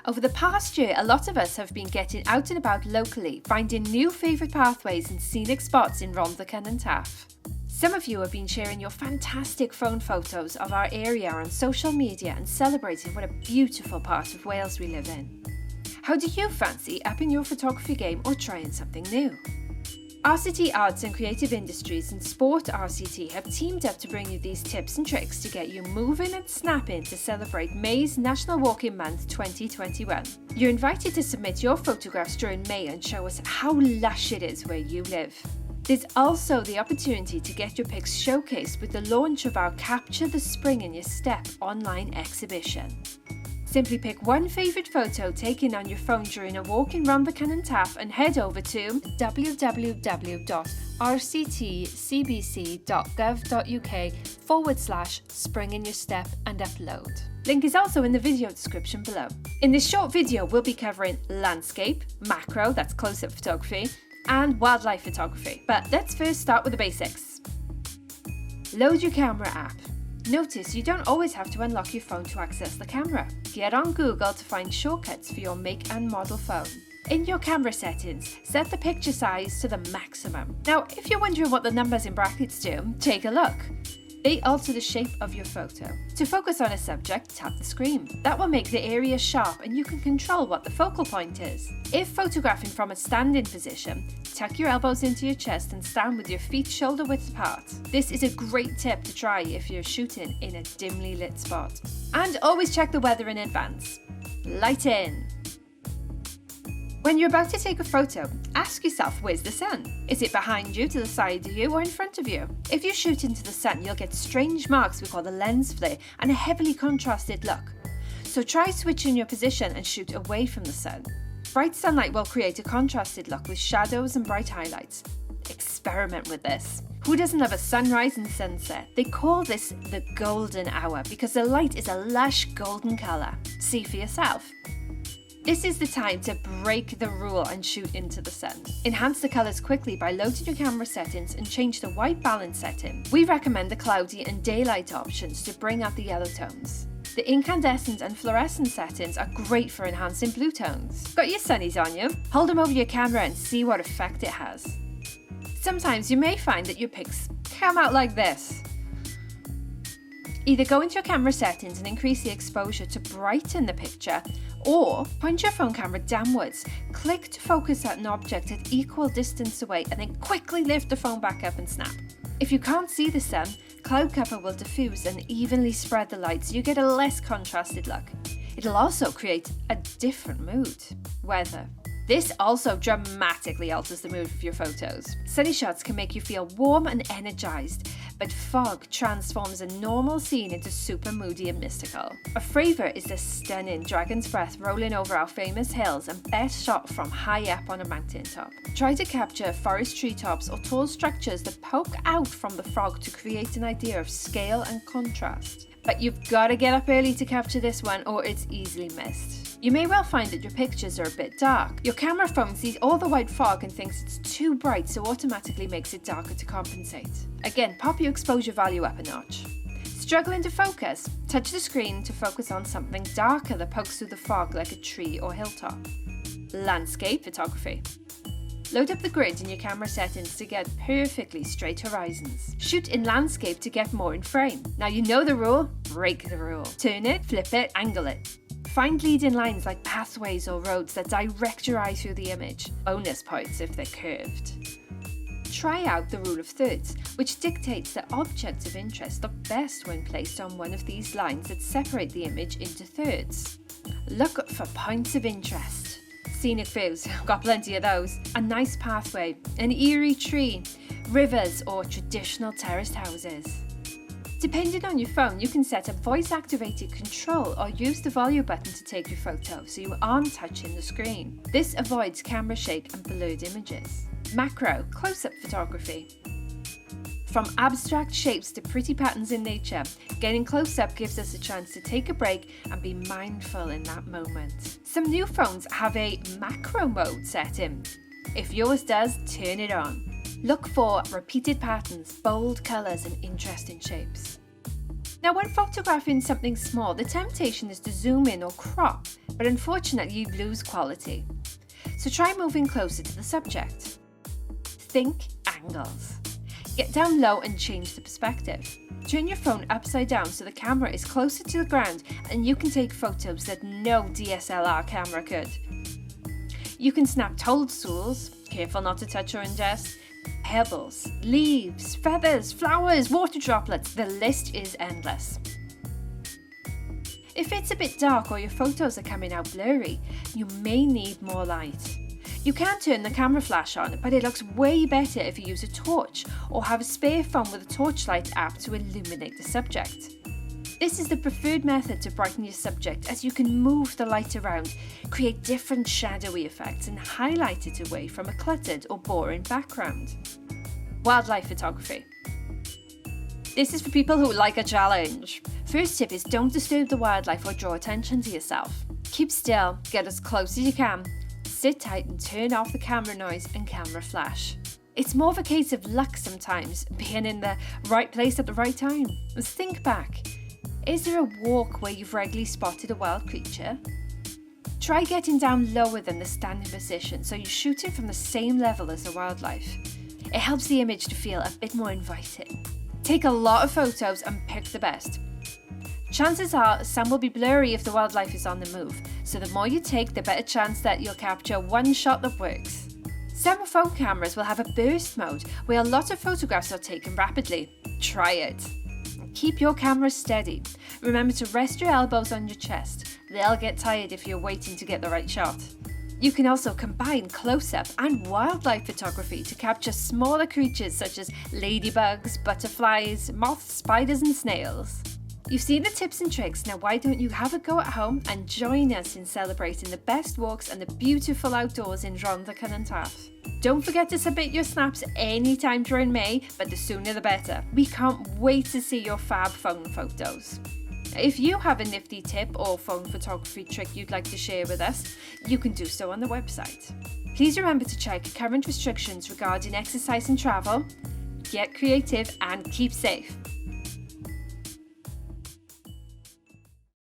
Over the past year, a lot of us have been getting out and about locally, finding new favourite pathways and scenic spots in Rhondda and Taff. Some of you have been sharing your fantastic phone photos of our area on social media and celebrating what a beautiful part of Wales we live in. How do you fancy upping your photography game or trying something new? RCT Arts and Creative Industries and Sport RCT have teamed up to bring you these tips and tricks to get you moving and snapping to celebrate May's National Walking Month 2021. You're invited to submit your photographs during May and show us how lush it is where you live. There's also the opportunity to get your pics showcased with the launch of our Capture the Spring in Your Step online exhibition. Simply pick one favourite photo taken on your phone during a walk in Rhondda and Taff and head over to www.rctcbc.gov.uk/spring-in-your-step and upload. Link is also in the video description below. In this short video, we'll be covering landscape, macro, that's close-up photography, and wildlife photography. But let's first start with the basics. Load your camera app. Notice you don't always have to unlock your phone to access the camera. Get on Google to find shortcuts for your make and model phone. In your camera settings, set the picture size to the maximum. Now, if you're wondering what the numbers in brackets do, take a look. They alter the shape of your photo. To focus on a subject, tap the screen. That will make the area sharp and you can control what the focal point is. If photographing from a standing position, tuck your elbows into your chest and stand with your feet shoulder width apart. This is a great tip to try if you're shooting in a dimly lit spot. And always check the weather in advance. Light in. When you're about to take a photo, ask yourself, where's the sun? Is it behind you, to the side of you, or in front of you? If you shoot into the sun, you'll get strange marks we call the lens flare and a heavily contrasted look. So try switching your position and shoot away from the sun. Bright sunlight will create a contrasted look with shadows and bright highlights. Experiment with this. Who doesn't love a sunrise and sunset? They call this the golden hour because the light is a lush golden colour. See for yourself. This is the time to break the rule and shoot into the sun. Enhance the colours quickly by loading your camera settings and change the white balance setting. We recommend the cloudy and daylight options to bring out the yellow tones. The incandescent and fluorescent settings are great for enhancing blue tones. Got your sunnies on you? Hold them over your camera and see what effect it has. Sometimes you may find that your pics come out like this. Either go into your camera settings and increase the exposure to brighten the picture, or point your phone camera downwards, click to focus at an object at equal distance away and then quickly lift the phone back up and snap. If you can't see the sun, cloud cover will diffuse and evenly spread the light so you get a less contrasted look. It'll also create a different mood. Weather. This also dramatically alters the mood of your photos. Sunny shots can make you feel warm and energized, but fog transforms a normal scene into super moody and mystical. A favourite is the stunning dragon's breath rolling over our famous hills and best shot from high up on a mountaintop. Try to capture forest treetops or tall structures that poke out from the fog to create an idea of scale and contrast. But you've got to get up early to capture this one or it's easily missed. You may well find that your pictures are a bit dark. Your camera phone sees all the white fog and thinks it's too bright, so automatically makes it darker to compensate. Again, pop your exposure value up a notch. Struggling to focus? Touch the screen to focus on something darker that pokes through the fog like a tree or hilltop. Landscape photography. Load up the grid in your camera settings to get perfectly straight horizons. Shoot in landscape to get more in frame. Now you know the rule, break the rule. Turn it, flip it, angle it. Find leading lines like pathways or roads that direct your eye through the image. Bonus points if they're curved. Try out the rule of thirds, which dictates that objects of interest look best when placed on one of these lines that separate the image into thirds. Look for points of interest. Scenic views, got plenty of those. A nice pathway, an eerie tree, rivers or traditional terraced houses. Depending on your phone, you can set a voice-activated control or use the volume button to take your photo so you aren't touching the screen. This avoids camera shake and blurred images. Macro, close-up photography. From abstract shapes to pretty patterns in nature, getting close up gives us a chance to take a break and be mindful in that moment. Some new phones have a macro mode set in. If yours does, turn it on. Look for repeated patterns, bold colours and interesting shapes. Now, when photographing something small, the temptation is to zoom in or crop, but unfortunately you lose quality. So try moving closer to the subject. Think angles. Get down low and change the perspective. Turn your phone upside down so the camera is closer to the ground and you can take photos that no DSLR camera could. You can snap toadstools, careful not to touch or ingest, pebbles, leaves, feathers, flowers, water droplets, the list is endless. If it's a bit dark or your photos are coming out blurry, you may need more light. You can turn the camera flash on, but it looks way better if you use a torch or have a spare phone with a torchlight app to illuminate the subject. This is the preferred method to brighten your subject, as you can move the light around, create different shadowy effects and highlight it away from a cluttered or boring background. Wildlife photography. This is for people who like a challenge. First tip is don't disturb the wildlife or draw attention to yourself. Keep still, get as close as you can, sit tight and turn off the camera noise and camera flash. It's more of a case of luck sometimes, being in the right place at the right time. Think back. Is there a walk where you've regularly spotted a wild creature? Try getting down lower than the standing position so you're shooting from the same level as the wildlife. It helps the image to feel a bit more inviting. Take a lot of photos and pick the best. Chances are some will be blurry if the wildlife is on the move, so the more you take, the better chance that you'll capture one shot that works. Some phone cameras will have a burst mode where a lot of photographs are taken rapidly. Try it. Keep your camera steady. Remember to rest your elbows on your chest. They'll get tired if you're waiting to get the right shot. You can also combine close-up and wildlife photography to capture smaller creatures such as ladybugs, butterflies, moths, spiders and snails. You've seen the tips and tricks, now why don't you have a go at home and join us in celebrating the best walks and the beautiful outdoors in Rhondda Cynon Taf. Don't forget to submit your snaps anytime during May, but the sooner the better. We can't wait to see your fab phone photos. If you have a nifty tip or phone photography trick you'd like to share with us, you can do so on the website. Please remember to check current restrictions regarding exercise and travel, get creative and keep safe.